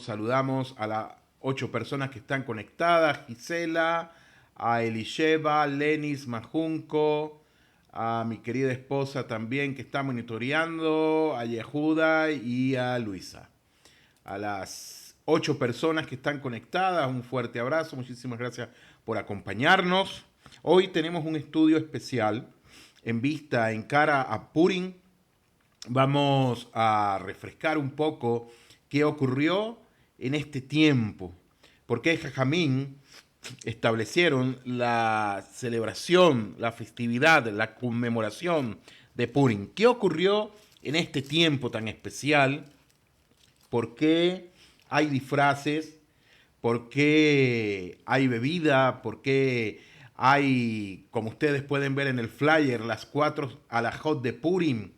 saludamos a las 8 personas que están conectadas, Gisela, a Elisheva, Lenis, Majunco, a mi querida esposa también que está monitoreando, a Yehuda y a Luisa. A las 8 personas que están conectadas, un fuerte abrazo, muchísimas gracias por acompañarnos. Hoy tenemos un estudio especial en vista, en cara a Purim. Vamos a refrescar un poco qué ocurrió en este tiempo, por qué Jajamín establecieron la celebración, la festividad, la conmemoración de Purim. ¿Qué ocurrió en este tiempo tan especial? ¿Por qué hay disfraces? ¿Por qué hay bebida? ¿Por qué hay, como ustedes pueden ver en el flyer, las 4 alajot de Purim?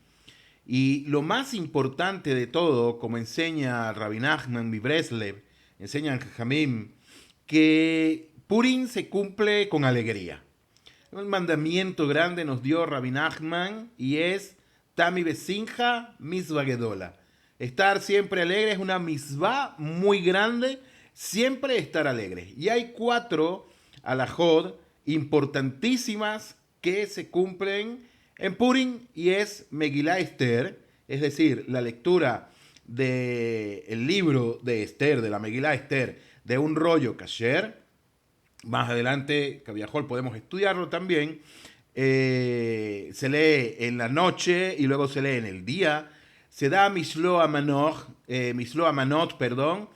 Y lo más importante de todo, como enseña Rabbi Nachman mi Breslev, enseña en Jajamim, que Purim se cumple con alegría. Un mandamiento grande nos dio Rabbi Nachman y es Tami Besinja Misvah Gedola. Estar siempre alegre es una misvah muy grande, siempre estar alegre. Y hay 4 alajot importantísimas que se cumplen en Purim y es Megilá Esther, es decir, la lectura del libro de Esther, de la Megilá Esther, de un rollo kasher. Más adelante, Cabiajol, podemos estudiarlo también. Se lee en la noche y luego se lee en el día. Se da Mislo Amanot, perdón,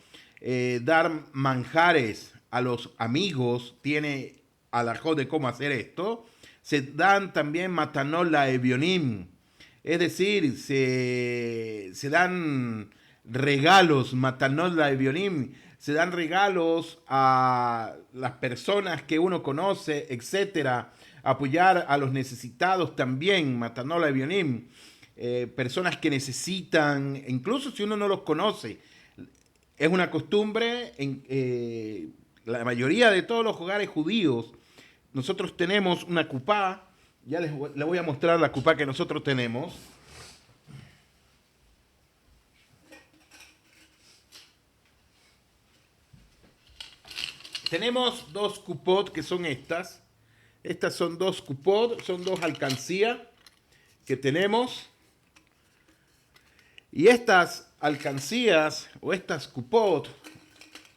dar manjares a los amigos, tiene alajot de cómo hacer esto. Se dan también matanola evionim, es decir, se dan regalos, matanola evionim, se dan regalos a las personas que uno conoce, etcétera, apoyar a los necesitados también, matanola evionim, personas que necesitan, incluso si uno no los conoce, es una costumbre en la mayoría de todos los hogares judíos. Nosotros tenemos una cupá, ya les voy a mostrar la cupá que nosotros tenemos. Tenemos 2 cupot que son estas. Estas son 2 cupot, son 2 alcancías que tenemos. Y estas alcancías o estas cupot,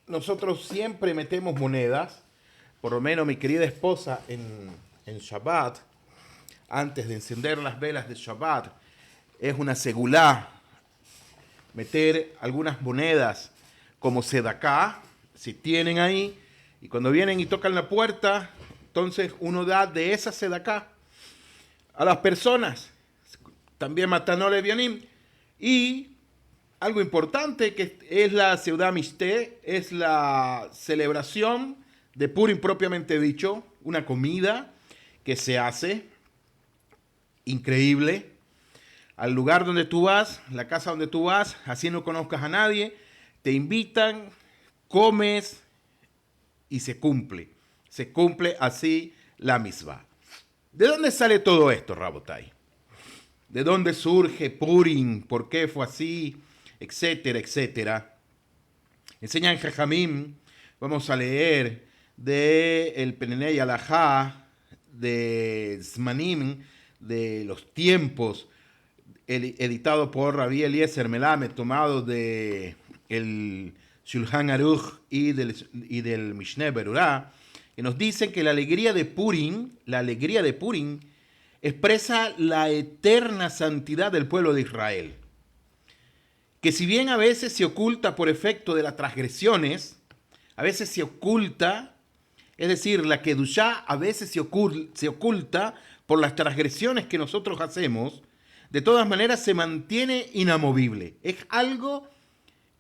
nosotros siempre metemos monedas. Por lo menos mi querida esposa en Shabbat, antes de encender las velas de Shabbat, es una segulá meter algunas monedas como sedaká, si tienen ahí, y cuando vienen y tocan la puerta, entonces uno da de esa sedaká a las personas, también matanole bionim, y algo importante que es la Seudá Mishté, es la celebración de Purim propiamente dicho, una comida que se hace increíble. Al lugar donde tú vas, la casa donde tú vas, así no conozcas a nadie, te invitan, comes y se cumple. Se cumple así la misvah. ¿De dónde sale todo esto, Rabotai? ¿De dónde surge Purim? ¿Por qué fue así? Etcétera, etcétera. Enseñan Jajamim, vamos a leer de el Penenei Alajá, de Zmanim, de los tiempos, editado por Rabbi Eliezer Melamed, tomado de el Shulchan Aruch y del Mishneh Berurah, que nos dicen que la alegría de Purim expresa la eterna santidad del pueblo de Israel, que si bien a veces se oculta por efecto de las transgresiones, a veces se oculta, es decir, la Kedushá a veces se oculta por las transgresiones que nosotros hacemos, de todas maneras se mantiene inamovible. Es algo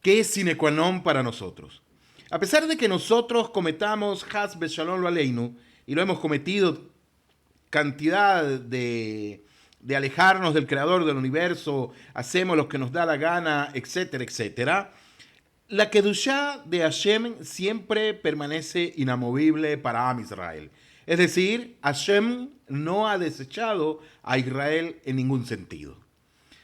que es sine qua non para nosotros. A pesar de que nosotros cometamos Haz Beshalom lo Aleinu, y lo hemos cometido cantidad de alejarnos del creador del universo, hacemos lo que nos da la gana, etcétera, etcétera, la Kedushá de Hashem siempre permanece inamovible para Am Israel. Es decir, Hashem no ha desechado a Israel en ningún sentido.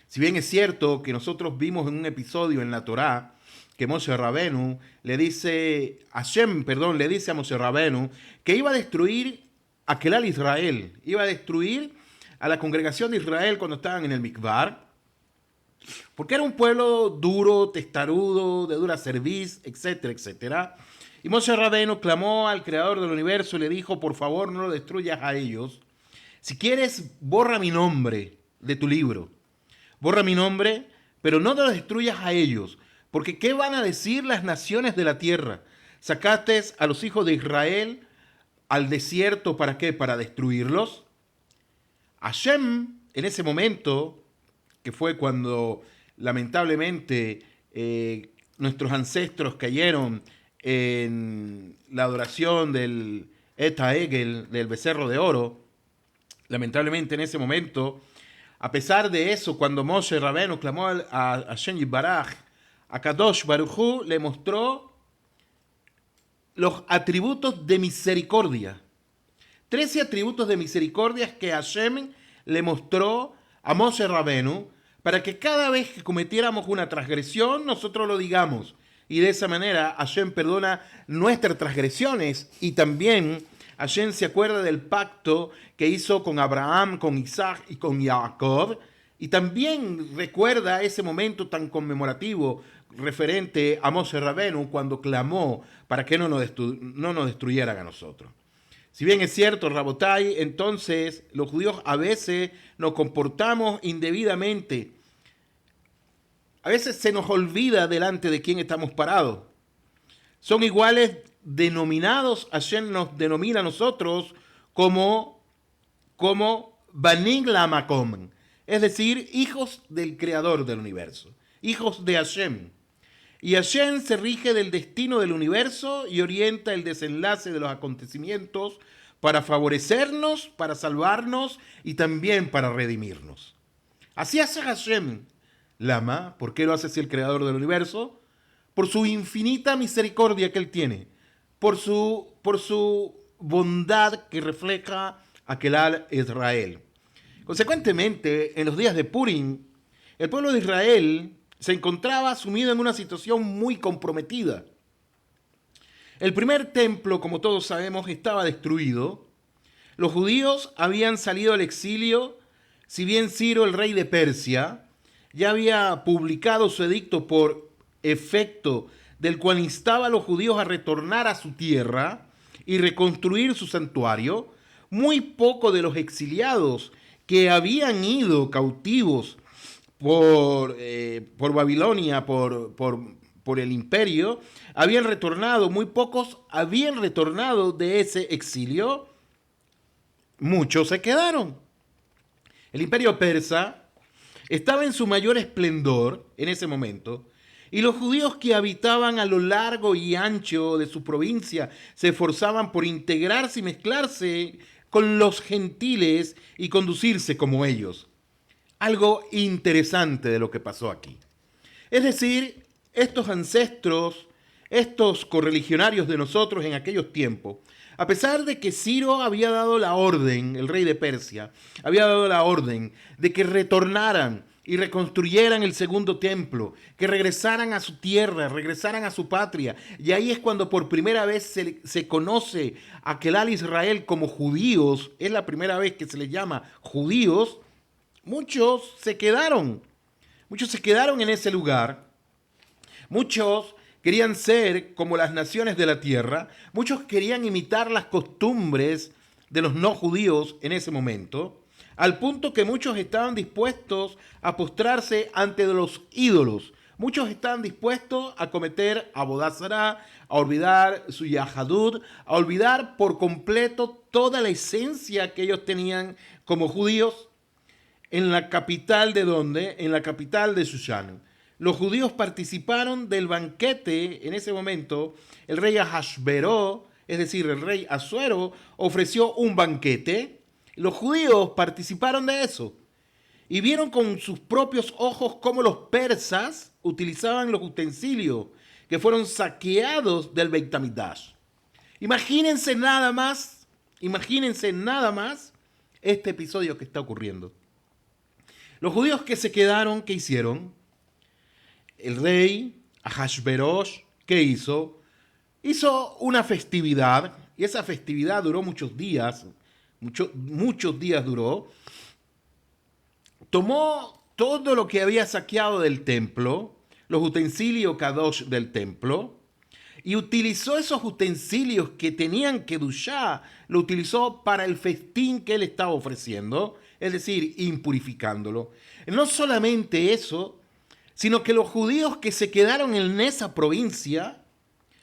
Si bien es cierto que nosotros vimos en un episodio en la Torá que Moshe Rabenu le dice, le dice a Moshe Rabenu que iba a destruir a Kelal Israel, iba a destruir a la congregación de Israel cuando estaban en el Mikvar, porque era un pueblo duro, testarudo, de dura cerviz, etcétera, etcétera. Y Moshe Rabenu clamó al Creador del universo y le dijo, por favor, no lo destruyas a ellos. Si quieres, borra mi nombre de tu libro. Borra mi nombre, pero no lo destruyas a ellos. Porque ¿qué van a decir las naciones de la tierra? ¿Sacaste a los hijos de Israel al desierto para qué? ¿Para destruirlos? Hashem, en ese momento, que fue cuando lamentablemente nuestros ancestros cayeron en la adoración del Eta Egel, del becerro de oro, lamentablemente en ese momento, a pesar de eso, cuando Moshe Rabenu clamó a Hashem Yitbaraj, a Kadosh Baruj Hu le mostró los atributos de misericordia. 13 atributos de misericordia que Hashem le mostró a Moshe Rabenu para que cada vez que cometiéramos una transgresión, nosotros lo digamos. Y de esa manera Hashem perdona nuestras transgresiones y también Hashem se acuerda del pacto que hizo con Abraham, con Isaac y con Jacob. Y también recuerda ese momento tan conmemorativo referente a Moshe Rabenu cuando clamó para que no nos destruyeran a nosotros. Si bien es cierto, Rabotai, entonces los judíos a veces nos comportamos indebidamente. A veces se nos olvida delante de quién estamos parados. Son iguales denominados, Hashem nos denomina a nosotros como Banim Lamakom, es decir, hijos del Creador del universo, hijos de Hashem. Y Hashem se rige del destino del universo y orienta el desenlace de los acontecimientos para favorecernos, para salvarnos y también para redimirnos. Así hace Hashem. Lama, ¿por qué lo hace así el Creador del universo? Por su infinita misericordia que Él tiene, por su bondad que refleja a Kelal Israel. Consecuentemente, en los días de Purim, el pueblo de Israel se encontraba sumido en una situación muy comprometida. El primer templo, como todos sabemos, estaba destruido. Los judíos habían salido al exilio, si bien Ciro, el rey de Persia, ya había publicado su edicto por efecto del cual instaba a los judíos a retornar a su tierra y reconstruir su santuario. Muy pocos de los exiliados que habían ido cautivos por Babilonia, por el imperio, habían retornado. Muy pocos habían retornado de ese exilio. Muchos se quedaron. El imperio persa estaba en su mayor esplendor en ese momento, y los judíos que habitaban a lo largo y ancho de su provincia se esforzaban por integrarse y mezclarse con los gentiles y conducirse como ellos. Algo interesante de lo que pasó aquí. Es decir, estos ancestros, estos correligionarios de nosotros en aquellos tiempos, a pesar de que Ciro había dado la orden, el rey de Persia, había dado la orden de que retornaran y reconstruyeran el segundo templo, que regresaran a su tierra, regresaran a su patria. Y ahí es cuando por primera vez se conoce a Kelal Israel como judíos, es la primera vez que se les llama judíos. Muchos se quedaron en ese lugar. Muchos querían ser como las naciones de la tierra. Muchos querían imitar las costumbres de los no judíos en ese momento, al punto que muchos estaban dispuestos a postrarse ante los ídolos. Muchos estaban dispuestos a cometer Abodá Zará, a olvidar su Yahadut, a olvidar por completo toda la esencia que ellos tenían como judíos. En la capital de ¿dónde? En la capital de Shushan. Los judíos participaron del banquete en ese momento. El rey Ahasveró, es decir, el rey Asuero, ofreció un banquete. Los judíos participaron de eso y vieron con sus propios ojos cómo los persas utilizaban los utensilios que fueron saqueados del Beit HaMikdash. Imagínense nada más este episodio que está ocurriendo. Los judíos que se quedaron, ¿qué hicieron? El rey Ahasverosh, ¿qué hizo? Hizo una festividad, y esa festividad duró muchos días, muchos días duró. Tomó todo lo que había saqueado del templo, los utensilios kadosh del templo, y utilizó esos utensilios que tenían kedushá, lo utilizó para el festín que él estaba ofreciendo, es decir, impurificándolo. No solamente eso, sino que los judíos que se quedaron en esa provincia,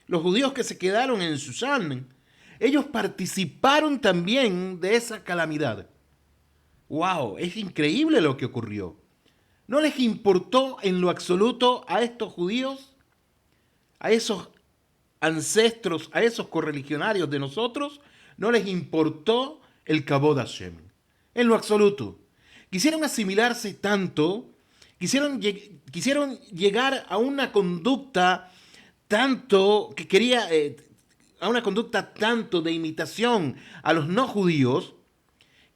los judíos que se quedaron en Susán, ellos participaron también de esa calamidad. ¡Wow! Es increíble lo que ocurrió. ¿No les importó en lo absoluto a estos judíos, a esos ancestros, a esos correligionarios de nosotros? No les importó el Kabod Hashem. En lo absoluto. Quisieron asimilarse tanto, quisieron llegar a una conducta tanto que quería, a una conducta tanto de imitación a los no judíos,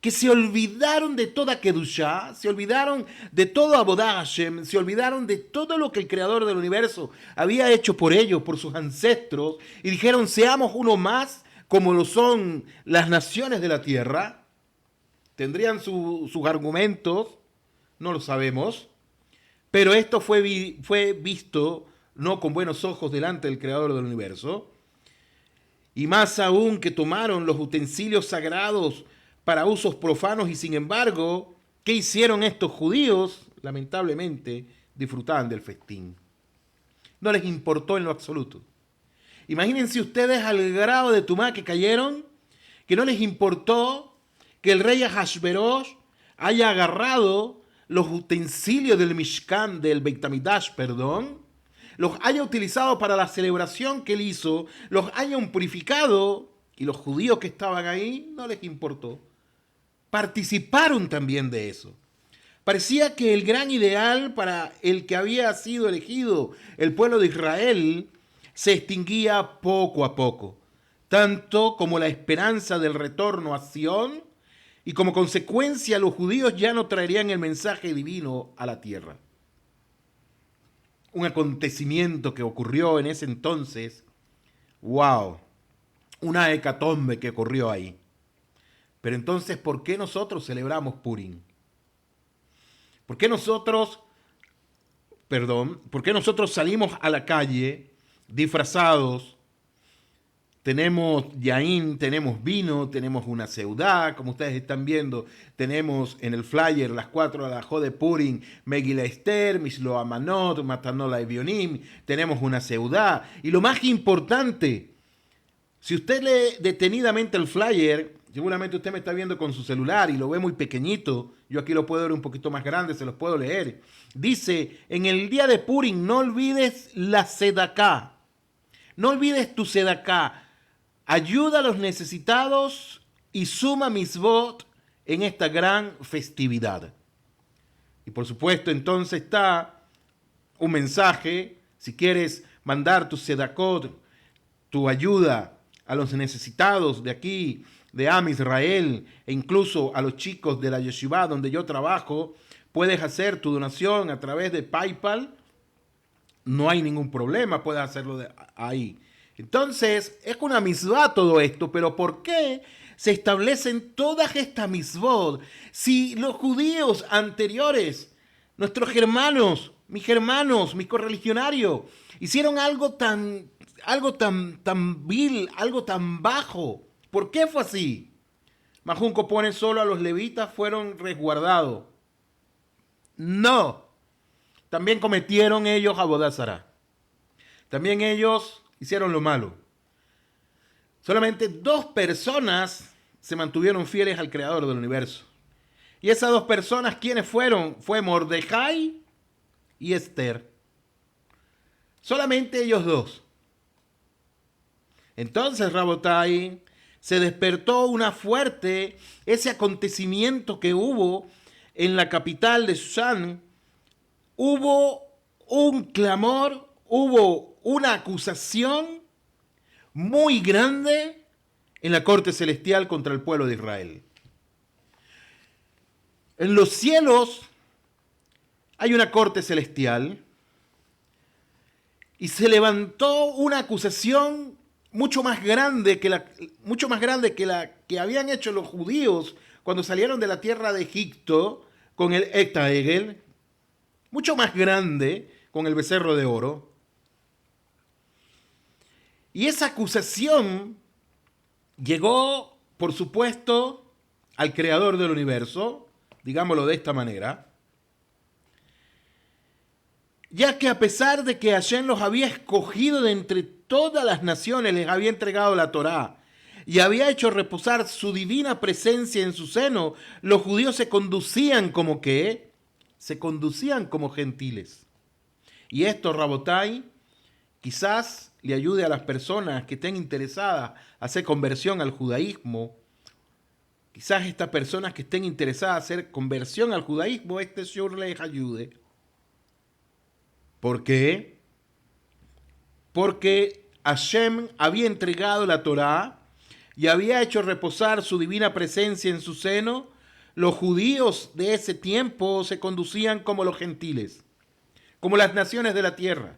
que se olvidaron de toda Kedushá, se olvidaron de todo Abodá Hashem, se olvidaron de todo lo que el Creador del universo había hecho por ellos, por sus ancestros, y dijeron, seamos uno más como lo son las naciones de la tierra. Tendrían sus argumentos, no lo sabemos, pero esto fue visto no con buenos ojos delante del Creador del universo, y más aún que tomaron los utensilios sagrados para usos profanos y sin embargo, ¿qué hicieron estos judíos? Lamentablemente, disfrutaban del festín. No les importó en lo absoluto. Imagínense ustedes al grado de tumá que cayeron, que no les importó que el rey Ahasverosh haya agarrado los utensilios del Mishkan, del Beit HaMikdash, los haya utilizado para la celebración que él hizo, los hayan purificado, y los judíos que estaban ahí no les importó. Participaron también de eso. Parecía que el gran ideal para el que había sido elegido el pueblo de Israel se extinguía poco a poco, tanto como la esperanza del retorno a Sion, y como consecuencia los judíos ya no traerían el mensaje divino a la tierra. Un acontecimiento que ocurrió en ese entonces, wow, una hecatombe que ocurrió ahí. Pero entonces, ¿por qué nosotros celebramos Purim? ¿Por qué nosotros salimos a la calle disfrazados? Tenemos yaín, tenemos vino, tenemos una seudá, como ustedes están viendo, tenemos en el flyer las 4 alajot de Purim, Megillah Esther, Mishlo Amanot, Matanola Evionim, tenemos una seudá. Y lo más importante, si usted lee detenidamente el flyer, seguramente usted me está viendo con su celular y lo ve muy pequeñito, yo aquí lo puedo ver un poquito más grande, se los puedo leer. Dice, en el día de Purim no olvides la sedaká, no olvides tu sedaká. Ayuda a los necesitados y suma misvot en esta gran festividad. Y por supuesto, entonces está un mensaje, si quieres mandar tu sedakot, tu ayuda a los necesitados de aquí, de Am Israel, e incluso a los chicos de la yeshiva donde yo trabajo, puedes hacer tu donación a través de PayPal. No hay ningún problema, puedes hacerlo ahí. Entonces, es una misvá todo esto, pero ¿por qué se establecen todas estas misvot si los judíos anteriores, nuestros hermanos, mis correligionarios, hicieron algo tan vil, algo tan bajo? ¿Por qué fue así? Majunco pone solo a los levitas fueron resguardados. No. También cometieron ellos abodá zará. También ellos hicieron lo malo. Solamente 2 personas se mantuvieron fieles al Creador del universo. Y esas 2 personas, ¿quiénes fueron? Fue Mordejai y Esther. Solamente ellos 2. Entonces, Rabotai, se despertó ese acontecimiento que hubo en la capital de Susán. Hubo un clamor, hubo una acusación muy grande en la corte celestial contra el pueblo de Israel. En los cielos hay una corte celestial Y se levantó una acusación mucho más grande que la que habían hecho los judíos cuando salieron de la tierra de Egipto con el Ectaegel, mucho más grande con el becerro de oro. Y esa acusación llegó, por supuesto, al creador del universo, digámoslo de esta manera, ya que a pesar de que Hashem los había escogido de entre todas las naciones, les había entregado la Torá y había hecho reposar su divina presencia en su seno, los judíos se conducían como ¿qué? Se conducían como gentiles. Y esto, Rabotai, quizás le ayude a las personas que estén interesadas a hacer conversión al judaísmo. Quizás estas personas que estén interesadas a hacer conversión al judaísmo, este Shur les ayude. ¿Por qué? Porque Hashem había entregado la Torá y había hecho reposar su divina presencia en su seno. Los judíos de ese tiempo se conducían como los gentiles, como las naciones de la tierra.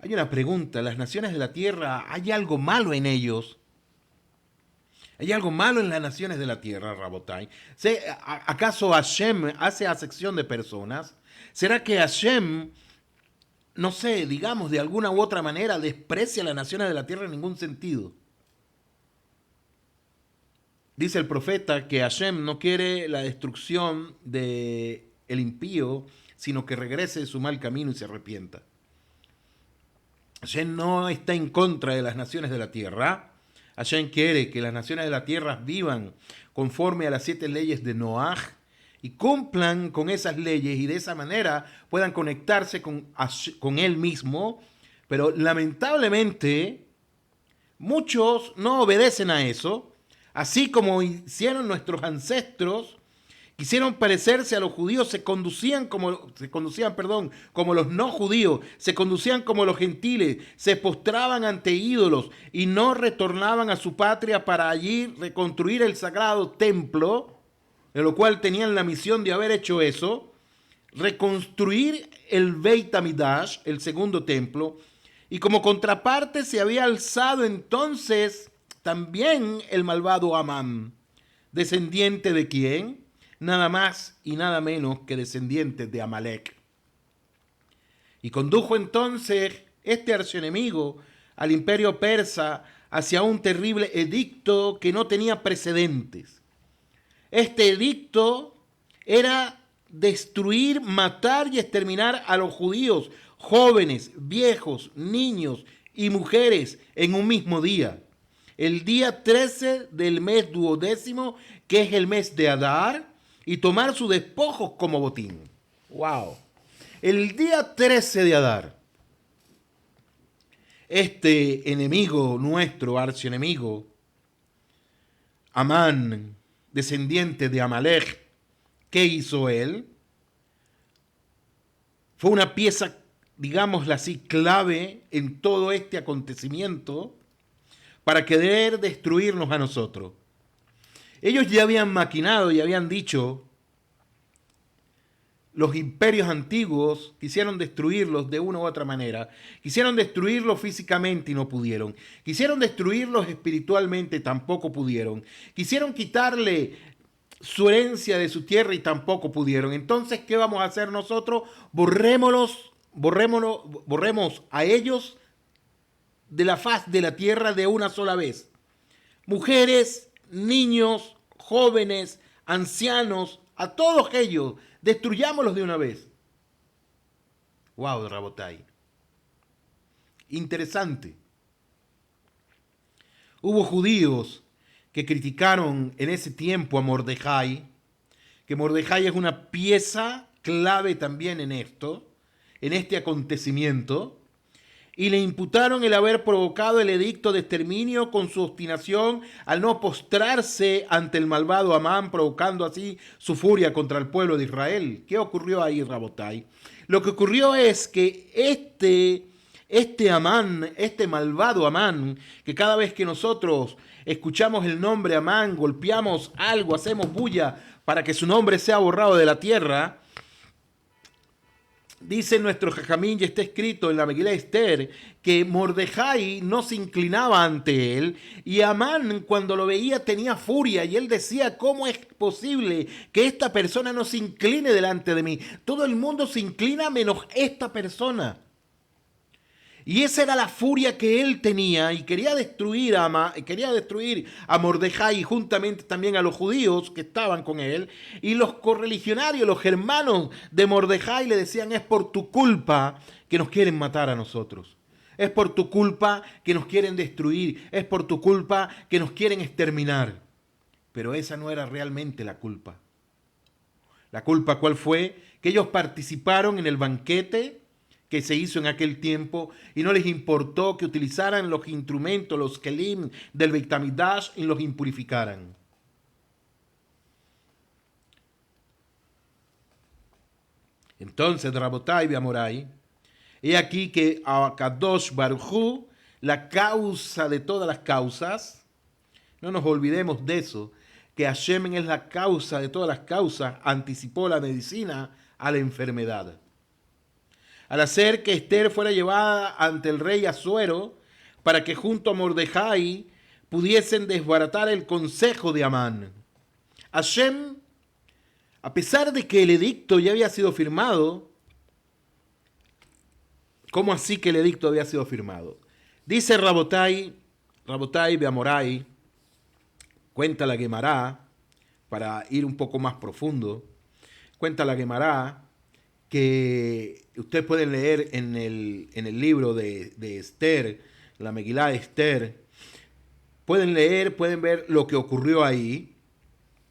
Hay una pregunta, ¿las naciones de la tierra, hay algo malo en ellos? ¿Hay algo malo en las naciones de la tierra, Rabotai? ¿Acaso Hashem hace acepción de personas? ¿Será que Hashem, no sé, digamos de alguna u otra manera, desprecia a las naciones de la tierra en ningún sentido? Dice el profeta que Hashem no quiere la destrucción del impío, sino que regrese de su mal camino y se arrepienta. Hashem no está en contra de las naciones de la tierra. Hashem quiere que las naciones de la tierra vivan conforme a las 7 leyes de Noaj y cumplan con esas leyes y de esa manera puedan conectarse con él mismo. Pero lamentablemente muchos no obedecen a eso, así como hicieron nuestros ancestros. Quisieron parecerse a los judíos, se conducían como los no judíos, se conducían como los gentiles, se postraban ante ídolos y no retornaban a su patria para allí reconstruir el sagrado templo, de lo cual tenían la misión de haber hecho eso, reconstruir el Beit HaMikdash, el segundo templo, y como contraparte se había alzado entonces también el malvado Amán, descendiente de ¿quién? Nada más y nada menos que descendientes de Amalek. Y condujo entonces este archienemigo al imperio persa hacia un terrible edicto que no tenía precedentes. Este edicto era destruir, matar y exterminar a los judíos, jóvenes, viejos, niños y mujeres en un mismo día. El día 13 del mes 12º, que es el mes de Adar, y tomar sus despojos como botín. ¡Wow! El día 13 de Adar, este enemigo nuestro, archienemigo, Amán, descendiente de Amalek, ¿qué hizo él? Fue una pieza, digámosla así, clave en todo este acontecimiento para querer destruirnos a nosotros. Ellos ya habían maquinado y habían dicho, los imperios antiguos quisieron destruirlos de una u otra manera. Quisieron destruirlos físicamente y no pudieron. Quisieron destruirlos espiritualmente, tampoco pudieron. Quisieron quitarle su herencia de su tierra y tampoco pudieron. Entonces, ¿qué vamos a hacer nosotros? Borremos a ellos de la faz de la tierra de una sola vez. Mujeres, niños, jóvenes, ancianos, a todos ellos, destruyámoslos de una vez. Wow, Rabotai. Interesante. Hubo judíos que criticaron en ese tiempo a Mordejai, que Mordejai es una pieza clave también en esto, en este acontecimiento, y le imputaron el haber provocado el edicto de exterminio con su obstinación al no postrarse ante el malvado Amán, provocando así su furia contra el pueblo de Israel. ¿Qué ocurrió ahí, Rabotai? Lo que ocurrió es que este Amán, este malvado Amán, que cada vez que nosotros escuchamos el nombre Amán, golpeamos algo, hacemos bulla para que su nombre sea borrado de la tierra, Dice nuestro Jajamín, y está escrito en la Megilá Esther, que Mordejai no se inclinaba ante él, y Amán cuando lo veía tenía furia, y él decía, ¿cómo es posible que esta persona no se incline delante de mí? Todo el mundo se inclina menos esta persona. Y esa era la furia que él tenía y quería destruir a Mordejai, juntamente también a los judíos que estaban con él. Y los correligionarios, los hermanos de Mordejai le decían, es por tu culpa que nos quieren matar a nosotros. Es por tu culpa que nos quieren destruir. Es por tu culpa que nos quieren exterminar. Pero esa no era realmente la culpa. ¿La culpa cuál fue? Que ellos participaron en el banquete que se hizo en aquel tiempo y no les importó que utilizaran los instrumentos, los kelim del Beit HaMikdash y los impurificaran. Entonces, Rabotai Beamorai, he aquí que a Kadosh Baruj Hu, la causa de todas las causas, no nos olvidemos de eso, que Hashem es la causa de todas las causas, anticipó la medicina a la enfermedad. Al hacer que Esther fuera llevada ante el rey Asuero para que junto a Mordejai pudiesen desbaratar el consejo de Amán. Hashem, a pesar de que el edicto ya había sido firmado, ¿cómo así que el edicto había sido firmado? Dice Rabotai Beamorai, cuenta la Guemará, para ir un poco más profundo, cuenta la Guemará que ustedes pueden leer en el libro de Esther, la Megilá de Esther, pueden leer, pueden ver lo que ocurrió ahí.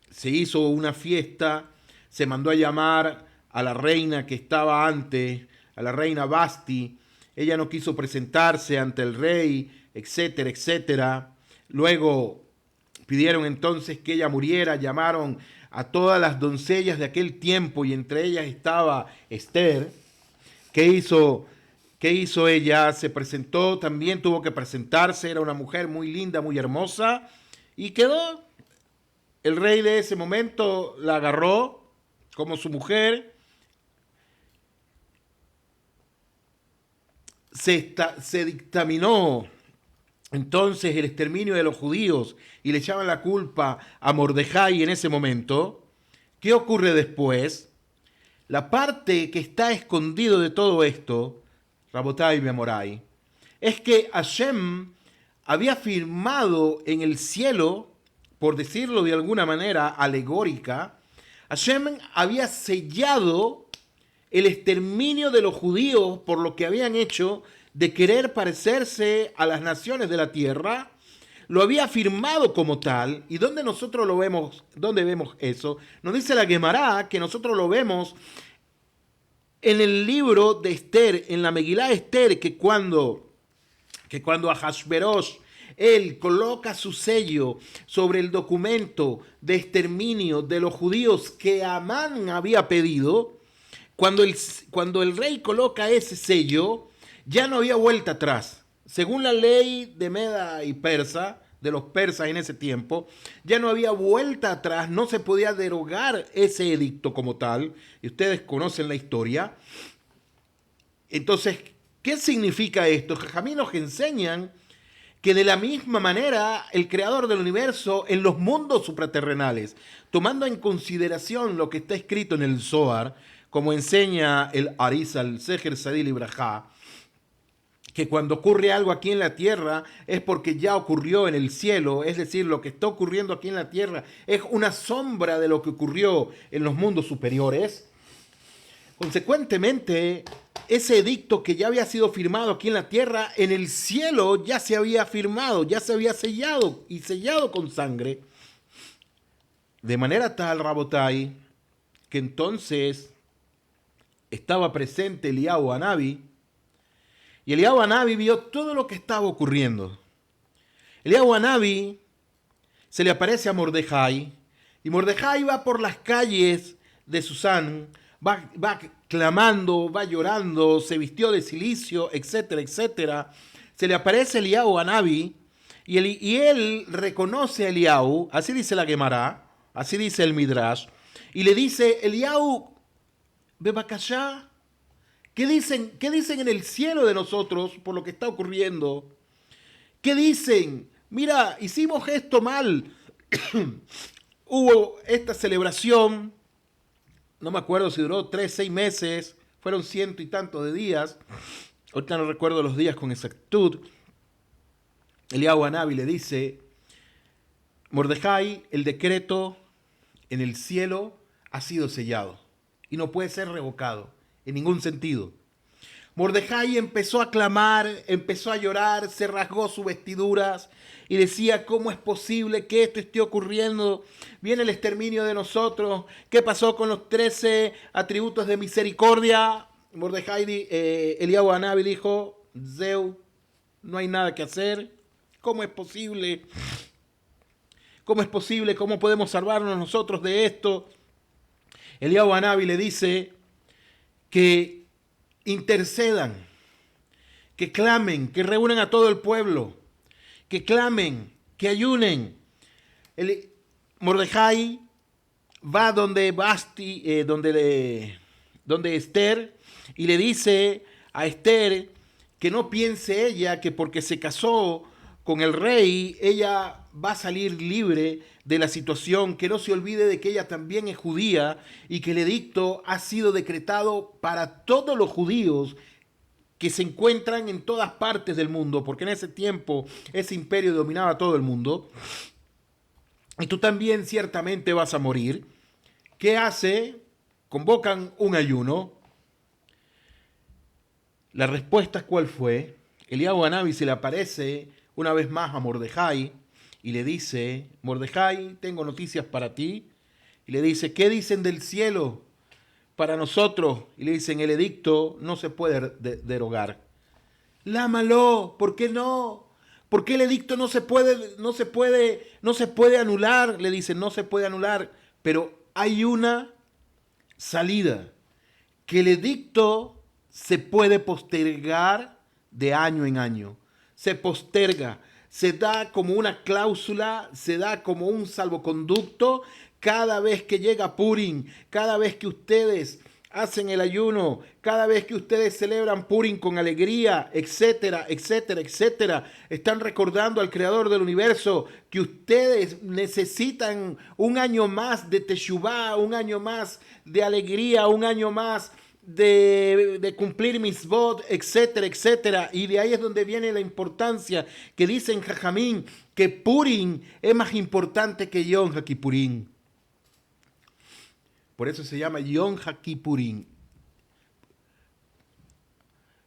Se hizo una fiesta, se mandó a llamar a la reina que estaba antes, a la reina Basti. Ella no quiso presentarse ante el rey, etcétera, etcétera. Luego pidieron entonces que ella muriera, llamaron a todas las doncellas de aquel tiempo y entre ellas estaba Esther. ¿Qué hizo ella? Se presentó, también tuvo que presentarse, era una mujer muy linda, muy hermosa y quedó. El rey de ese momento la agarró como su mujer. Se dictaminó entonces el exterminio de los judíos y le echaban la culpa a Mordejai en ese momento. ¿Qué ocurre después? La parte que está escondido de todo esto, Rabotai Beamorai, es que Hashem había firmado en el cielo, por decirlo de alguna manera alegórica, Hashem había sellado el exterminio de los judíos por lo que habían hecho de querer parecerse a las naciones de la tierra. Lo había firmado como tal. ¿Y dónde nosotros lo vemos? ¿Dónde vemos eso? Nos dice la Guemará que nosotros lo vemos en el libro de Esther, en la Megilá de Esther, que cuando Ahasverosh, él coloca su sello sobre el documento de exterminio de los judíos que Amán había pedido, cuando el rey coloca ese sello, ya no había vuelta atrás. Según la ley de Meda y Persa, de los persas en ese tiempo, ya no había vuelta atrás, no se podía derogar ese edicto como tal, y ustedes conocen la historia. Entonces, ¿qué significa esto? Jajamín nos enseñan que de la misma manera el creador del universo en los mundos supraterrenales, tomando en consideración lo que está escrito en el Zohar, como enseña el Arizal, Seher Sadil Ibrahá, que cuando ocurre algo aquí en la tierra es porque ya ocurrió en el cielo, es decir, lo que está ocurriendo aquí en la tierra es una sombra de lo que ocurrió en los mundos superiores. Consecuentemente, ese edicto que ya había sido firmado aquí en la tierra, en el cielo ya se había firmado, ya se había sellado y sellado con sangre. De manera tal, Rabotai, que entonces estaba presente Eliyahu Hanavi, y Eliyahu Hanavi vio todo lo que estaba ocurriendo. Eliyahu Hanavi se le aparece a Mordejai, y Mordejai va por las calles de Susán, va clamando, va llorando, se vistió de cilicio, etcétera, etcétera. Se le aparece Eliyahu Hanavi, y él reconoce a Eliyahu, así dice la Guemará, así dice el Midrash, y le dice, Eliyahu, bebakashá, ¿Qué dicen en el cielo de nosotros por lo que está ocurriendo? ¿Qué dicen? Mira, hicimos esto mal. Hubo esta celebración, no me acuerdo si duró 3, 6 meses, fueron ciento y tantos de días. Ahorita no recuerdo los días con exactitud. Eliyahu Hanavi le dice, Mordejai, el decreto en el cielo ha sido sellado y no puede ser revocado en ningún sentido. Mordejai empezó a clamar, empezó a llorar, se rasgó sus vestiduras y decía, ¿cómo es posible que esto esté ocurriendo? Viene el exterminio de nosotros. ¿Qué pasó con los 13 atributos de misericordia? Mordejai, Eliyahu Hanavi dijo, Zeu, no hay nada que hacer. ¿Cómo es posible? ¿Cómo es posible? ¿Cómo podemos salvarnos nosotros de esto? Eliyahu Hanavi le dice que intercedan, que clamen, que reúnan a todo el pueblo, que clamen, que ayunen. Mordejai va donde donde Esther y le dice a Esther que no piense ella que porque se casó con el rey, ella va a salir libre de la situación, que no se olvide de que ella también es judía y que el edicto ha sido decretado para todos los judíos que se encuentran en todas partes del mundo, porque en ese tiempo ese imperio dominaba todo el mundo. Y tú también ciertamente vas a morir. ¿Qué hace? Convocan un ayuno. La respuesta, ¿cuál fue? Eliyahu Hanavi se le aparece una vez más a Mordejai y le dice, Mordejai, tengo noticias para ti. Y le dice, ¿qué dicen del cielo para nosotros? Y le dicen, el edicto no se puede derogar. Lámalo, ¿por qué no? ¿Por qué el edicto no se puede anular? Le dicen, no se puede anular, pero hay una salida, que el edicto se puede postergar de año en año. Se posterga, se da como una cláusula, se da como un salvoconducto cada vez que llega Purim, cada vez que ustedes hacen el ayuno, cada vez que ustedes celebran Purim con alegría, etcétera, etcétera, etcétera. Están recordando al Creador del universo que ustedes necesitan un año más de Teshuvá, un año más de alegría, un año más de cumplir mitzvot, etcétera, etcétera. Y de ahí es donde viene la importancia que dicen Jajamín, que Purim es más importante que Yom HaKippurim. Por eso se llama Yom HaKippurim.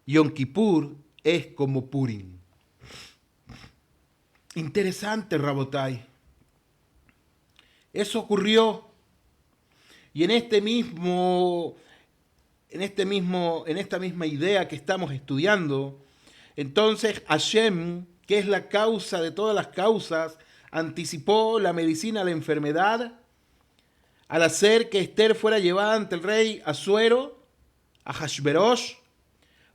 Yom Kippur es como Purim. Interesante, Rabotai. Eso ocurrió. Y en esta misma idea que estamos estudiando, entonces Hashem, que es la causa de todas las causas, anticipó la medicina a la enfermedad al hacer que Esther fuera llevada ante el rey Asuero, a Hashverosh,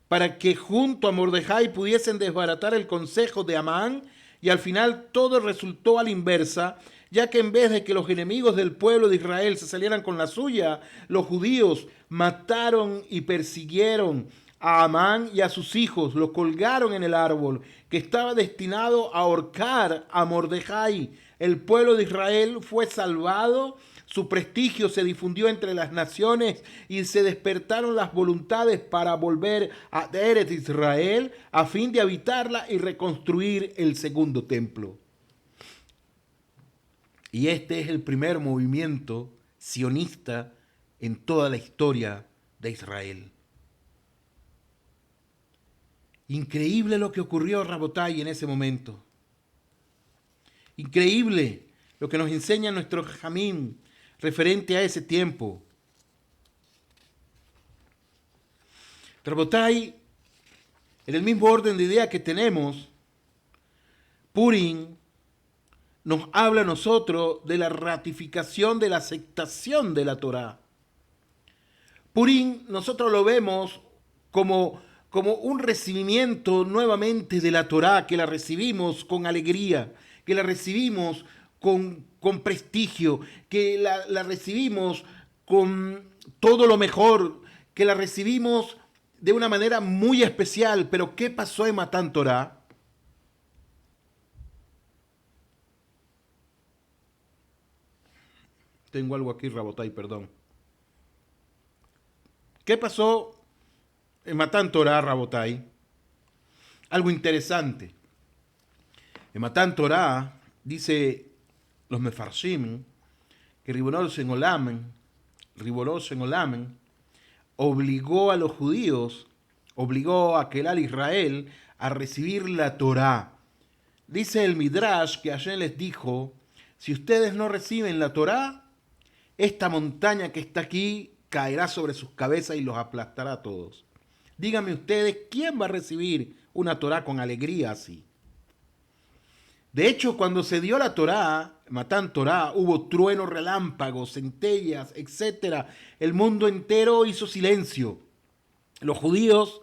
para que junto a Mordejai pudiesen desbaratar el consejo de Amán, y al final todo resultó a la inversa, ya que en vez de que los enemigos del pueblo de Israel se salieran con la suya, los judíos mataron y persiguieron a Amán y a sus hijos, los colgaron en el árbol que estaba destinado a ahorcar a Mordejai. El pueblo de Israel fue salvado, su prestigio se difundió entre las naciones y se despertaron las voluntades para volver a Eretz Israel a fin de habitarla y reconstruir el segundo templo. Y este es el primer movimiento sionista en toda la historia de Israel. Increíble lo que ocurrió, Rabotai, en ese momento. Increíble lo que nos enseña nuestro Jamín referente a ese tiempo. Rabotai, en el mismo orden de idea que tenemos, Purim nos habla a nosotros de la ratificación de la aceptación de la Torá. Purim nosotros lo vemos como un recibimiento nuevamente de la Torá, que la recibimos con alegría, que la recibimos con prestigio, que la recibimos con todo lo mejor, que la recibimos de una manera muy especial. Pero ¿qué pasó en Matán Torah? Tengo algo aquí, Rabotai, perdón. ¿Qué pasó en Matán Torah, Rabotai? Algo interesante. En Matán Torah dice los Mefarshim que Ribonos en Olamen obligó a los judíos, obligó a Kelal Israel a recibir la Torá. Dice el Midrash que Hashem les dijo, si ustedes no reciben la Torá, esta montaña que está aquí caerá sobre sus cabezas y los aplastará a todos. Díganme ustedes, ¿quién va a recibir una Torá con alegría así? De hecho, cuando se dio la Torá, Matán Torá, hubo truenos, relámpagos, centellas, etc. El mundo entero hizo silencio. Los judíos,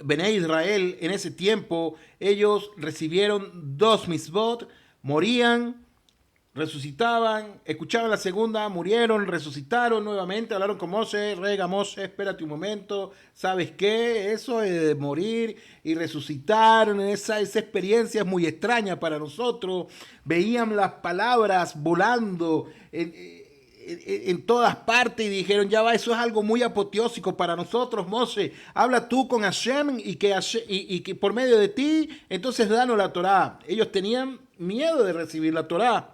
Bené Israel, en ese tiempo, ellos recibieron 2 mitzvot, morían, resucitaban, escuchaban la segunda, murieron, resucitaron nuevamente, hablaron con Moshe, rega Moshe, espérate un momento, ¿sabes qué? Eso de morir y resucitar, esa experiencia es muy extraña para nosotros. Veían las palabras volando en todas partes y dijeron, ya va, eso es algo muy apoteósico para nosotros, Moshe, habla tú con Hashem y que por medio de ti, entonces danos la Torá. Ellos tenían miedo de recibir la Torá.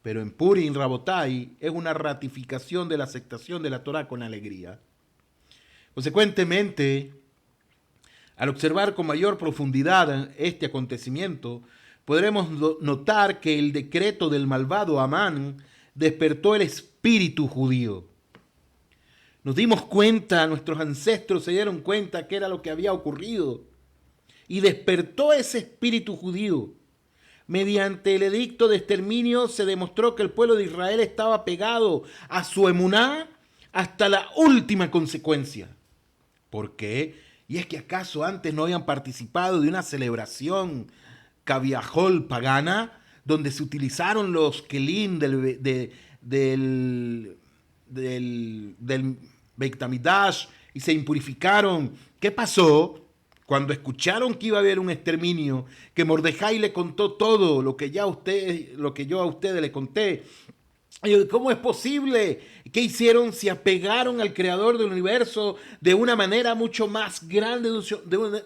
Pero en Purim, Rabotai, es una ratificación de la aceptación de la Torá con alegría. Consecuentemente, al observar con mayor profundidad este acontecimiento, podremos notar que el decreto del malvado Amán despertó el espíritu judío. Nos dimos cuenta, nuestros ancestros se dieron cuenta que era lo que había ocurrido. Y despertó ese espíritu judío. Mediante el edicto de exterminio se demostró que el pueblo de Israel estaba pegado a su emuná hasta la última consecuencia. ¿Por qué? Y es que acaso antes no habían participado de una celebración caviajol pagana donde se utilizaron los kelim del Beit HaMikdash y se impurificaron. ¿Qué pasó? Cuando escucharon que iba a haber un exterminio, que Mordejai le contó todo lo que yo a ustedes le conté. ¿Cómo es posible? ¿Qué hicieron? Se apegaron al creador del universo de una manera mucho más grande,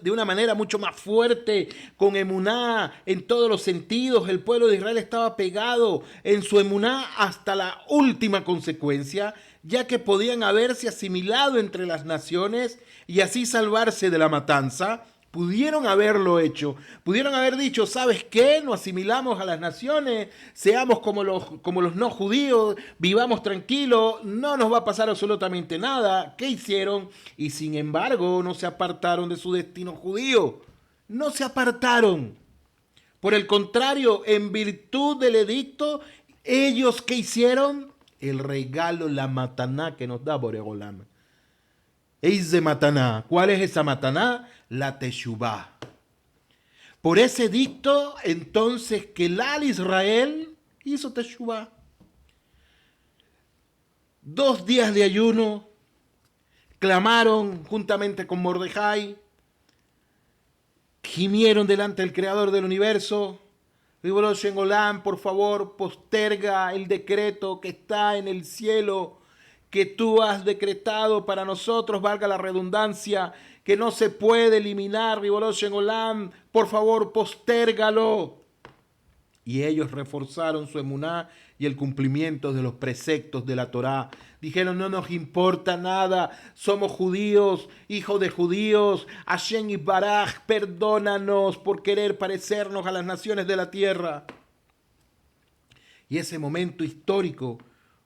de una manera mucho más fuerte, con emuná en todos los sentidos. El pueblo de Israel estaba pegado en su emuná hasta la última consecuencia, ya que podían haberse asimilado entre las naciones y así salvarse de la matanza. Pudieron haberlo hecho, pudieron haber dicho, ¿sabes qué? Nos asimilamos a las naciones, seamos como los no judíos, vivamos tranquilos, no nos va a pasar absolutamente nada. ¿Qué hicieron? Y sin embargo no se apartaron de su destino judío, no se apartaron. Por el contrario, en virtud del edicto, ellos ¿qué hicieron? El regalo, la mataná que nos da Borei Olam. ¿Eis de mataná? ¿Cuál es esa mataná? La teshuvá. Por ese edicto, entonces, Kelal Israel hizo teshuvá. 2 días de ayuno, clamaron juntamente con Mordejai, gimieron delante del Creador del universo. Ribono Shel Olam, por favor, posterga el decreto que está en el cielo, que tú has decretado para nosotros, valga la redundancia, que no se puede eliminar, Ribono Shel Olam, por favor, postérgalo. Y ellos reforzaron su emuná y el cumplimiento de los preceptos de la Torá. Dijeron, no nos importa nada, somos judíos, hijos de judíos, Hashem Yisbaraj, perdónanos por querer parecernos a las naciones de la tierra. Y ese momento histórico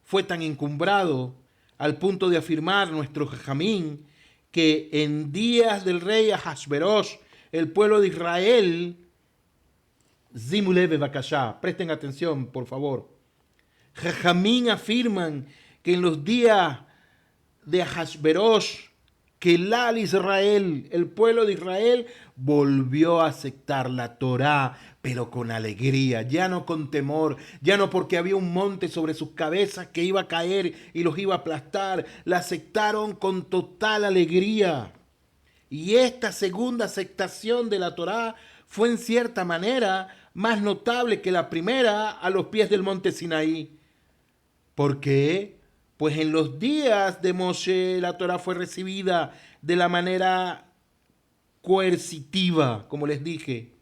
fue tan encumbrado al punto de afirmar nuestro Jajamín que en días del rey Ahasverosh, el pueblo de Israel, Zimule Bebakashá, presten atención, por favor. Jajamín afirman que en los días de Ahasverosh, Kelal Israel, el pueblo de Israel, volvió a aceptar la Torá, pero con alegría, ya no con temor, ya no porque había un monte sobre sus cabezas que iba a caer y los iba a aplastar, la aceptaron con total alegría. Y esta segunda aceptación de la Torá fue en cierta manera más notable que la primera a los pies del monte Sinaí. ¿Por qué? Pues en los días de Moshe la Torá fue recibida de la manera coercitiva, como les dije,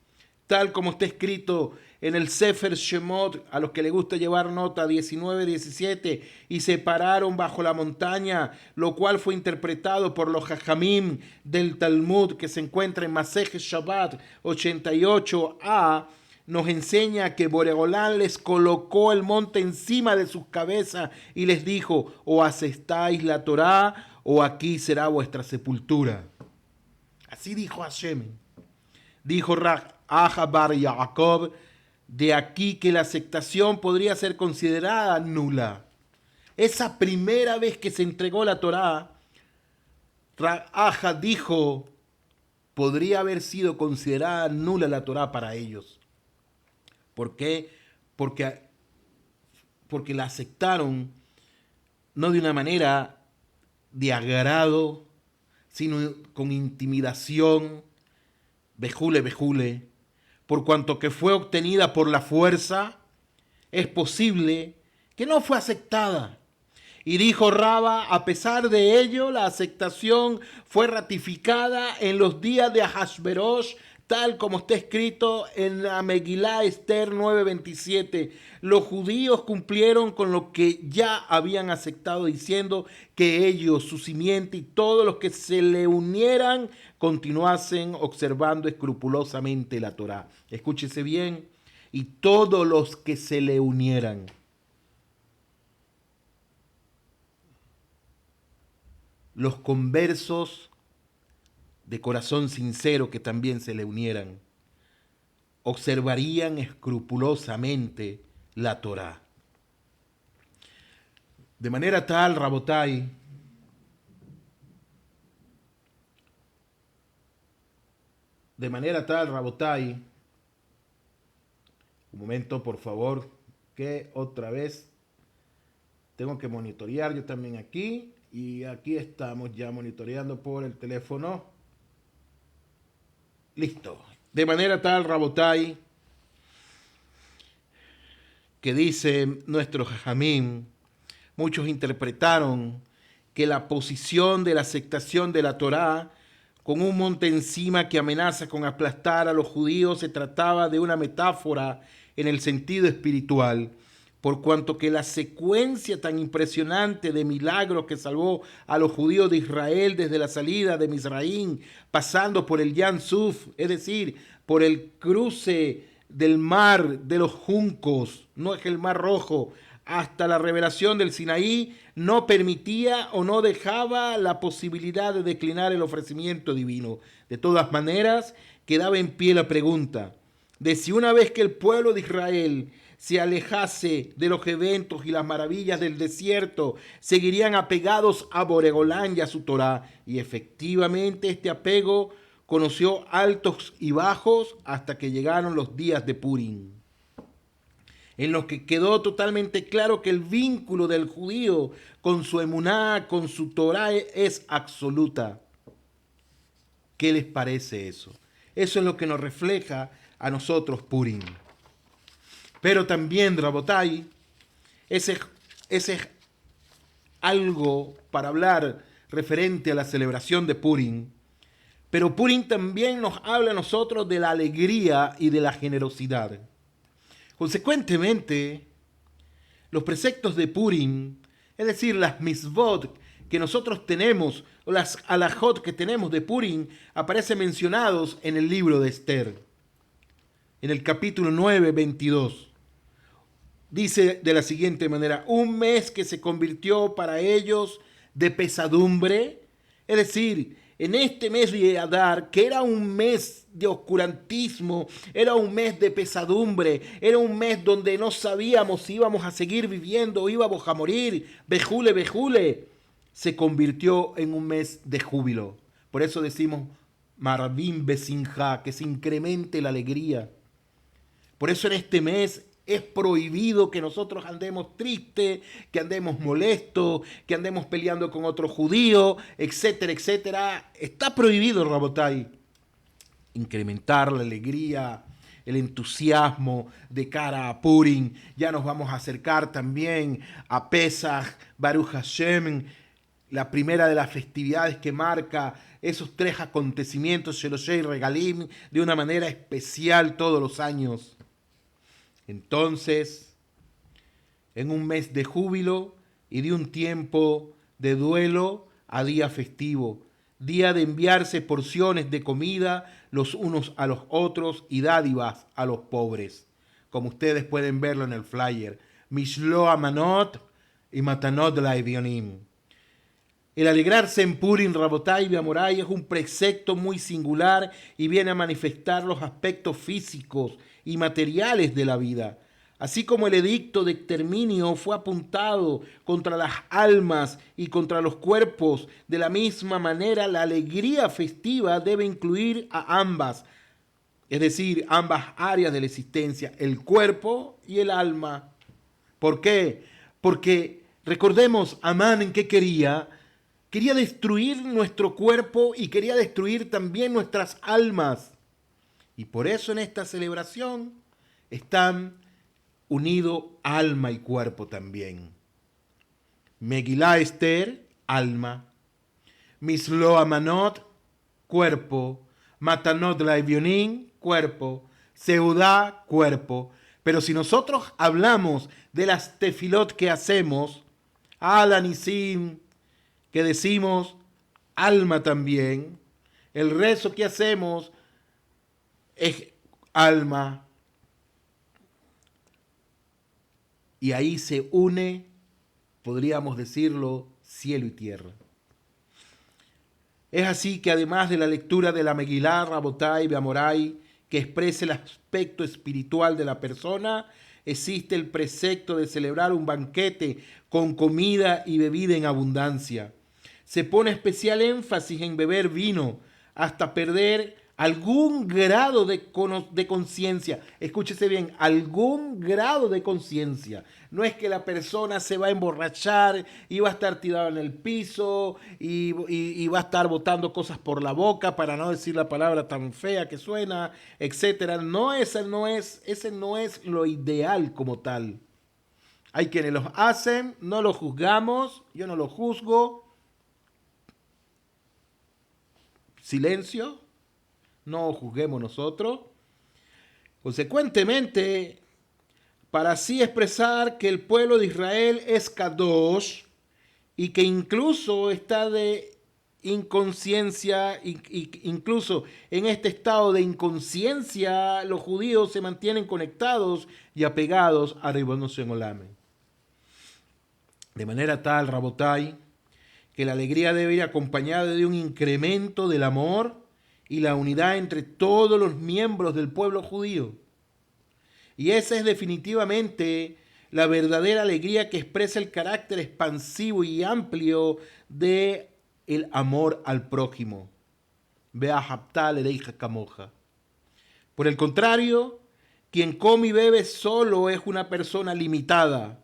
tal como está escrito en el Sefer Shemot, a los que les gusta llevar nota 19-17, y se pararon bajo la montaña, lo cual fue interpretado por los Jajamim del Talmud, que se encuentra en Masejes Shabbat 88a, nos enseña que Boreolán les colocó el monte encima de sus cabezas y les dijo: o aceptáis la Torá o aquí será vuestra sepultura. Así dijo Hashem. Dijo Aja bar Yaakov, de aquí que la aceptación podría ser considerada nula. Esa primera vez que se entregó la Torá, Aja dijo, podría haber sido considerada nula la Torá para ellos. ¿Por qué? Porque la aceptaron no de una manera de agrado, sino con intimidación, bejule, por cuanto que fue obtenida por la fuerza, es posible que no fue aceptada. Y dijo Raba, a pesar de ello, la aceptación fue ratificada en los días de Ahasverosh, tal como está escrito en la Megilá Esther 9:27. Los judíos cumplieron con lo que ya habían aceptado, diciendo que ellos, su simiente y todos los que se le unieran continuasen observando escrupulosamente la Torá. Escúchese bien, y todos los que se le unieran. Los conversos de corazón sincero que también se le unieran, observarían escrupulosamente la Torá. De manera tal, Rabotai, un momento por favor, que otra vez tengo que monitorear yo también aquí, y aquí estamos ya monitoreando por el teléfono. Listo. De manera tal, Rabotai, que dice nuestro Jajamim, muchos interpretaron que la posición de la aceptación de la Torá con un monte encima que amenaza con aplastar a los judíos se trataba de una metáfora en el sentido espiritual, por cuanto que la secuencia tan impresionante de milagros que salvó a los judíos de Israel desde la salida de Misraín, pasando por el Yam Suf, es decir, por el cruce del mar de los juncos, no es el mar Rojo, hasta la revelación del Sinaí, no permitía o no dejaba la posibilidad de declinar el ofrecimiento divino. De todas maneras, quedaba en pie la pregunta de si una vez que el pueblo de Israel se alejase de los eventos y las maravillas del desierto, seguirían apegados a Boregolán y a su Torá. Y efectivamente este apego conoció altos y bajos hasta que llegaron los días de Purim, en los que quedó totalmente claro que el vínculo del judío con su emuná, con su Torá, es absoluta. ¿Qué les parece eso? Eso es lo que nos refleja a nosotros Purim. Pero también, Rabotai, ese es algo para hablar referente a la celebración de Purim. Pero Purim también nos habla a nosotros de la alegría y de la generosidad. Consecuentemente, los preceptos de Purim, es decir, las misvot que nosotros tenemos, o las alajot que tenemos de Purim, aparecen mencionados en el libro de Esther, en el capítulo 9:22. Dice de la siguiente manera: un mes que se convirtió para ellos de pesadumbre, es decir, en este mes de Adar, que era un mes de oscurantismo, era un mes de pesadumbre, era un mes donde no sabíamos si íbamos a seguir viviendo o íbamos a morir, bejule, se convirtió en un mes de júbilo. Por eso decimos Marvim Besinja, que se incremente la alegría. Por eso en este mes Es prohibido que nosotros andemos tristes, que andemos molestos, que andemos peleando con otro judío, etcétera, etcétera. Está prohibido, Rabotai. Incrementar la alegría, el entusiasmo de cara a Purim. Ya nos vamos a acercar también a Pesach, Baruch Hashem, la primera de las festividades que marca esos tres acontecimientos, Sheloshei Regalim, de una manera especial todos los años. Entonces, en un mes de júbilo y de un tiempo de duelo a día festivo, día de enviarse porciones de comida los unos a los otros y dádivas a los pobres, como ustedes pueden verlo en el flyer. Mishlo Amanot y Matanot Laevionim. El alegrarse en Purim, Rabotai y Beamorai es un precepto muy singular y viene a manifestar los aspectos físicos y materiales de la vida. Así como el edicto de exterminio fue apuntado contra las almas y contra los cuerpos, de la misma manera la alegría festiva debe incluir a ambas, es decir, ambas áreas de la existencia, el cuerpo y el alma. ¿Por qué? Porque recordemos, Amán en qué quería destruir nuestro cuerpo y quería destruir también nuestras almas. Y por eso en esta celebración están unidos alma y cuerpo también. Megilá Esther, alma. Mislo Amanot, cuerpo. Matanot Laevionim, cuerpo. Seudá, cuerpo. Pero si nosotros hablamos de las tefilot que hacemos, Alanisim, que decimos alma también, el rezo que hacemos es alma. Y ahí se une, podríamos decirlo, cielo y tierra. Es así que además de la lectura de la Megilá, Rabotai, Beamorai, que expresa el aspecto espiritual de la persona, existe el precepto de celebrar un banquete con comida y bebida en abundancia. Se pone especial énfasis en beber vino hasta perder algún grado de conciencia. Escúchese bien, algún grado de conciencia. No es que la persona se va a emborrachar y va a estar tirado en el piso y va a estar botando cosas por la boca para no decir la palabra tan fea que suena, etcétera. No, ese no es lo ideal como tal. Hay quienes los hacen, no los juzgamos, yo no los juzgo. Silencio. No juzguemos nosotros. Consecuentemente, para así expresar que el pueblo de Israel es Kadosh y que incluso está de inconsciencia, incluso en este estado de inconsciencia, los judíos se mantienen conectados y apegados a Ribono Shel Olam. De manera tal, Rabotai, que la alegría debe ir acompañada de un incremento del amor y la unidad entre todos los miembros del pueblo judío. Y esa es definitivamente la verdadera alegría que expresa el carácter expansivo y amplio de el amor al prójimo. Beahabta lereija kamoja. Por el contrario, quien come y bebe solo es una persona limitada,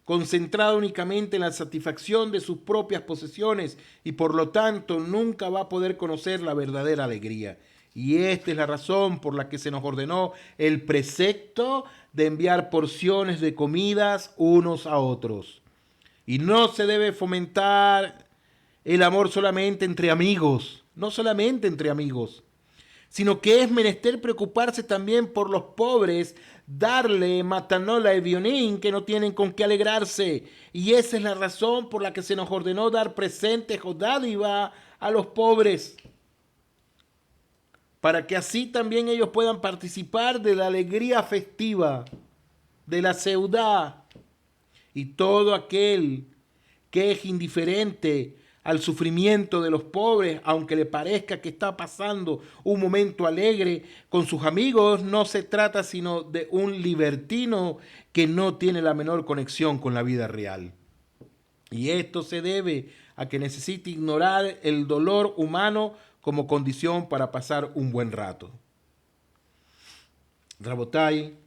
concentrada únicamente en la satisfacción de sus propias posesiones y por lo tanto nunca va a poder conocer la verdadera alegría. Y esta es la razón por la que se nos ordenó el precepto de enviar porciones de comidas unos a otros. Y no se debe fomentar el amor solamente entre amigos, no solamente entre amigos, sino que es menester preocuparse también por los pobres, darle matanola y vionín que no tienen con qué alegrarse. Y esa es la razón por la que se nos ordenó dar presentes o dádiva a los pobres, para que así también ellos puedan participar de la alegría festiva, de la seudá. Y todo aquel que es indiferente al sufrimiento de los pobres, aunque le parezca que está pasando un momento alegre con sus amigos, no se trata sino de un libertino que no tiene la menor conexión con la vida real. Y esto se debe a que necesita ignorar el dolor humano como condición para pasar un buen rato. Rabotai,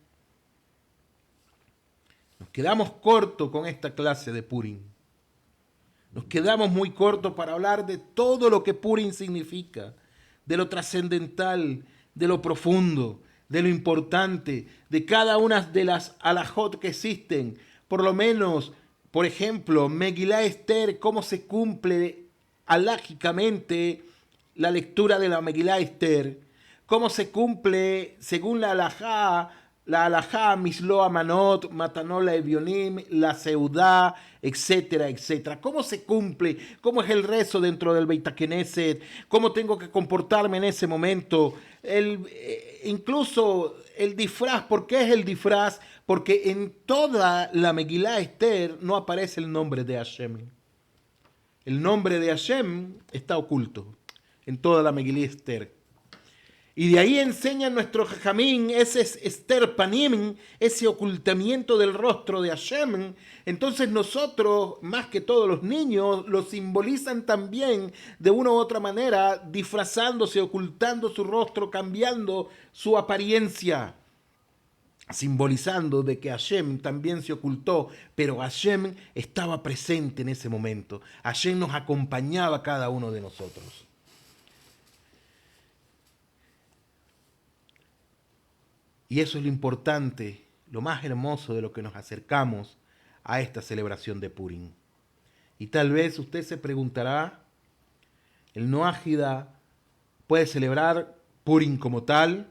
quedamos cortos con esta clase de Purim. Nos quedamos muy cortos para hablar de todo lo que Purim significa, de lo trascendental, de lo profundo, de lo importante, de cada una de las alajot que existen. Por lo menos, por ejemplo, Megilá Esther, cómo se cumple alágicamente la lectura de la Megilá Esther, cómo se cumple según la alajá, Mislo Amanot, Matanola Evionim, la Seudá, etcétera, etcétera. ¿Cómo se cumple? ¿Cómo es el rezo dentro del Beit HaKnesset? ¿Cómo tengo que comportarme en ese momento? Incluso el disfraz. ¿Por qué es el disfraz? Porque en toda la Megilá Esther no aparece el nombre de Hashem. El nombre de Hashem está oculto en toda la Megilá Esther. Y de ahí enseñan nuestro Jajamín, ese Esther Panim, ese ocultamiento del rostro de Hashem. Entonces nosotros, más que todos los niños, lo simbolizan también de una u otra manera, disfrazándose, ocultando su rostro, cambiando su apariencia, simbolizando de que Hashem también se ocultó, pero Hashem estaba presente en ese momento. Hashem nos acompañaba a cada uno de nosotros. Y eso es lo importante, lo más hermoso de lo que nos acercamos a esta celebración de Purim. Y tal vez usted se preguntará, ¿el Noahida puede celebrar Purim como tal?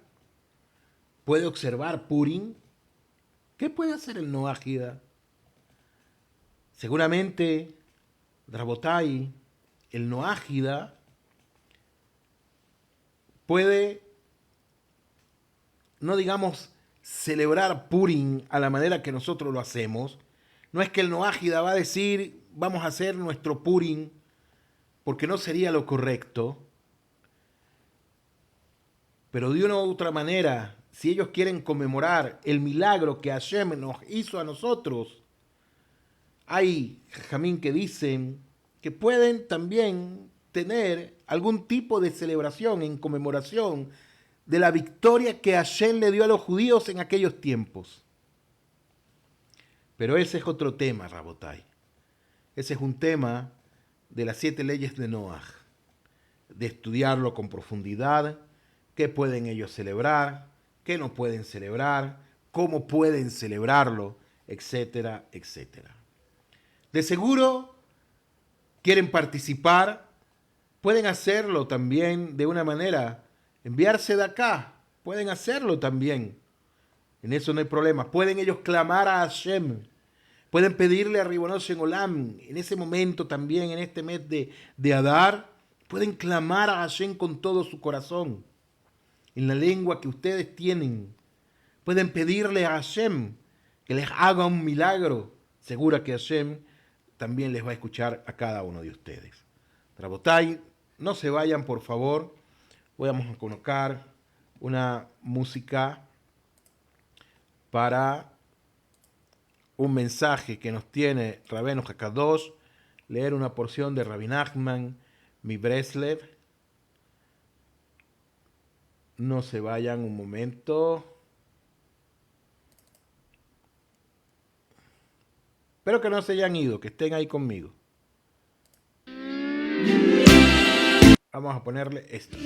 ¿Puede observar Purim? ¿Qué puede hacer el Noahida? Seguramente, Rabotai, el Noahida puede, no digamos celebrar Purim a la manera que nosotros lo hacemos. No es que el Noahida va a decir, vamos a hacer nuestro Purim, porque no sería lo correcto. Pero de una u otra manera, si ellos quieren conmemorar el milagro que Hashem nos hizo a nosotros, hay jajamín que dicen que pueden también tener algún tipo de celebración en conmemoración de la victoria que Hashem le dio a los judíos en aquellos tiempos. Pero ese es otro tema, Rabotai. Ese es un tema de las 7 leyes de Noaj, de estudiarlo con profundidad, qué pueden ellos celebrar, qué no pueden celebrar, cómo pueden celebrarlo, etcétera, etcétera. De seguro quieren participar, pueden hacerlo también de una manera, enviarse de acá, pueden hacerlo también. En eso no hay problema. Pueden ellos clamar a Hashem, pueden pedirle a Ribono Shel Olam, en ese momento también, en este mes de Adar, pueden clamar a Hashem con todo su corazón, en la lengua que ustedes tienen. Pueden pedirle a Hashem que les haga un milagro. Segura que Hashem también les va a escuchar a cada uno de ustedes. Rabotai, no se vayan, por favor. Vamos a colocar una música para un mensaje que nos tiene Rabbeinu Hakadosh, leer una porción de Rabbi Nachman Mibreslev. No se vayan un momento. Espero que no se hayan ido, que estén ahí conmigo. Vamos a ponerle esto.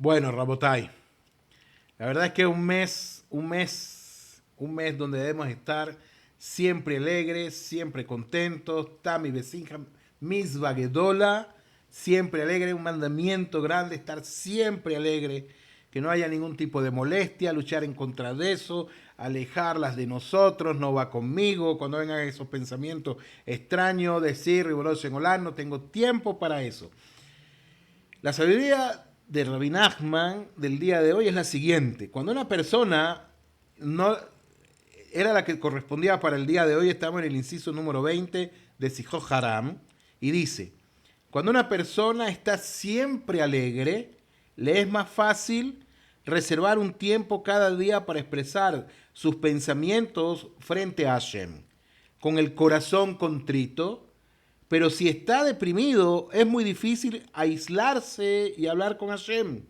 Bueno, Rabotai, la verdad es que un mes donde debemos estar siempre alegres, siempre contentos. Tami Besinja, Misba Gedola, siempre alegre, un mandamiento grande, estar siempre alegre, que no haya ningún tipo de molestia, luchar en contra de eso, alejarlas de nosotros, no va conmigo, cuando vengan esos pensamientos extraños, decir, riguroso en Holanda, no tengo tiempo para eso. La sabiduría de Rabbi Nachman del día de hoy es la siguiente. Cuando una persona no era la que correspondía para el día de hoy, estamos en el inciso número 20 de Sijot Haram, y dice, cuando una persona está siempre alegre, le es más fácil reservar un tiempo cada día para expresar sus pensamientos frente a Hashem, con el corazón contrito. Pero si está deprimido, es muy difícil aislarse y hablar con Hashem.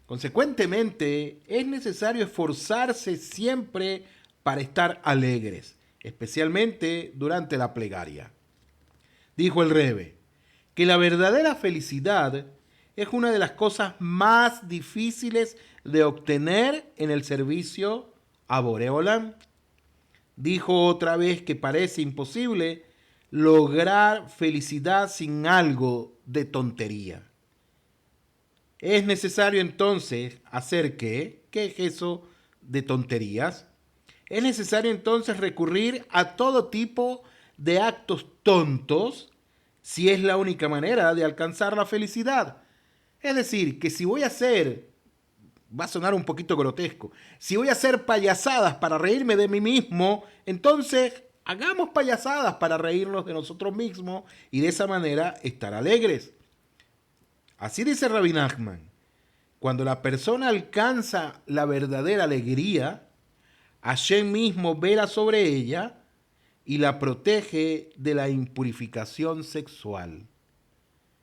Consecuentemente, es necesario esforzarse siempre para estar alegres, especialmente durante la plegaria. Dijo el Rebbe, que la verdadera felicidad es una de las cosas más difíciles de obtener en el servicio a Boreolam. Dijo otra vez que parece imposible lograr felicidad sin algo de tontería. Es necesario entonces hacer ¿qué? ¿Qué es eso de tonterías? Es necesario entonces recurrir a todo tipo de actos tontos si es la única manera de alcanzar la felicidad. Es decir, que si voy a hacer, va a sonar un poquito grotesco, si voy a hacer payasadas para reírme de mí mismo, entonces hagamos payasadas para reírnos de nosotros mismos y de esa manera estar alegres. Así dice Rabbi Nachman, cuando la persona alcanza la verdadera alegría, Hashem mismo vela sobre ella y la protege de la impurificación sexual.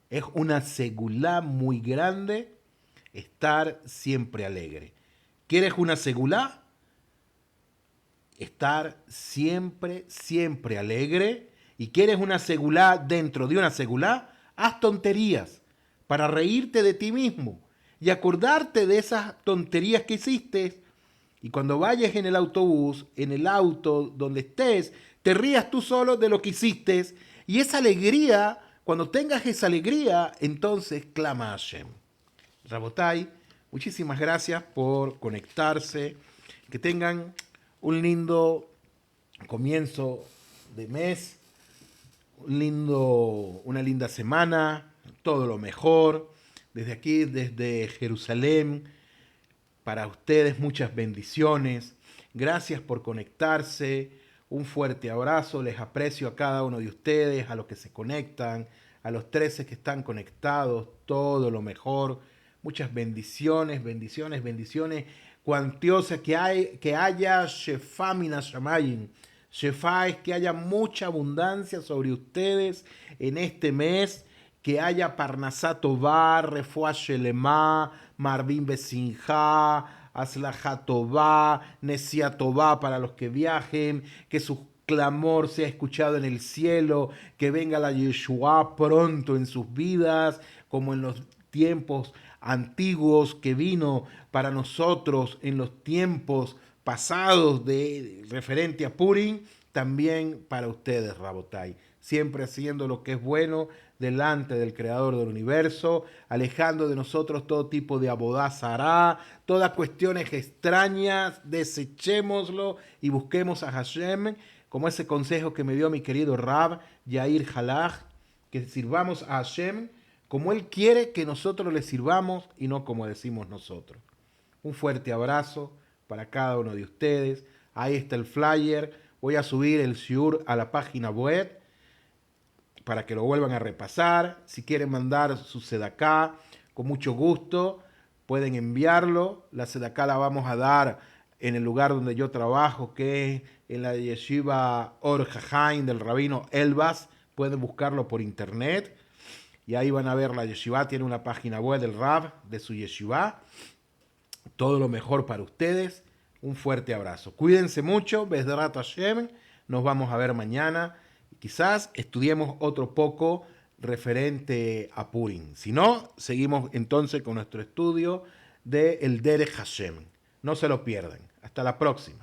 Es una segulá muy grande estar siempre alegre. ¿Quieres una segulá? Estar siempre, siempre alegre. ¿Y quieres una segulá dentro de una segulá? Haz tonterías para reírte de ti mismo y acordarte de esas tonterías que hiciste. Y cuando vayas en el autobús, en el auto, donde estés, te rías tú solo de lo que hiciste. Y esa alegría, cuando tengas esa alegría, entonces clama a Hashem. Rabotai, muchísimas gracias por conectarse. Que tengan un lindo comienzo de mes, una linda semana, todo lo mejor. Desde aquí, desde Jerusalén, para ustedes muchas bendiciones. Gracias por conectarse. Un fuerte abrazo. Les aprecio a cada uno de ustedes, a los que se conectan, a los 13 que están conectados. Todo lo mejor. Muchas bendiciones, bendiciones, bendiciones cuantiosas. Que haya Shefa Minashamayim. Shefa es que haya mucha abundancia sobre ustedes en este mes. Que haya Parnasá Tová, Refuá Shelema, Marvin Besinjá, Aslajá Tová, Nesia Tová para los que viajen, que su clamor sea escuchado en el cielo, que venga la Yeshua pronto en sus vidas, como en los tiempos antiguos que vino para nosotros en los tiempos pasados de referente a Purim, también para ustedes, Rabotai. Siempre haciendo lo que es bueno delante del Creador del universo, alejando de nosotros todo tipo de abodá zará, todas cuestiones extrañas, desechémoslo y busquemos a Hashem, como ese consejo que me dio mi querido Rab Yair Halach, que sirvamos a Hashem como Él quiere que nosotros le sirvamos y no como decimos nosotros. Un fuerte abrazo para cada uno de ustedes. Ahí está el flyer. Voy a subir el shiur a la página web para que lo vuelvan a repasar. Si quieren mandar su sedaká, con mucho gusto, pueden enviarlo. La sedaká la vamos a dar en el lugar donde yo trabajo, que es en la yeshiva Or Jajain del rabino Elbas. Pueden buscarlo por internet. Y ahí van a ver la yeshiva. Tiene una página web del Rab de su yeshiva. Todo lo mejor para ustedes. Un fuerte abrazo. Cuídense mucho. Bezrat Hashem. Nos vamos a ver mañana. Quizás estudiemos otro poco referente a Purim. Si no, seguimos entonces con nuestro estudio de El Derech Hashem. No se lo pierdan. Hasta la próxima.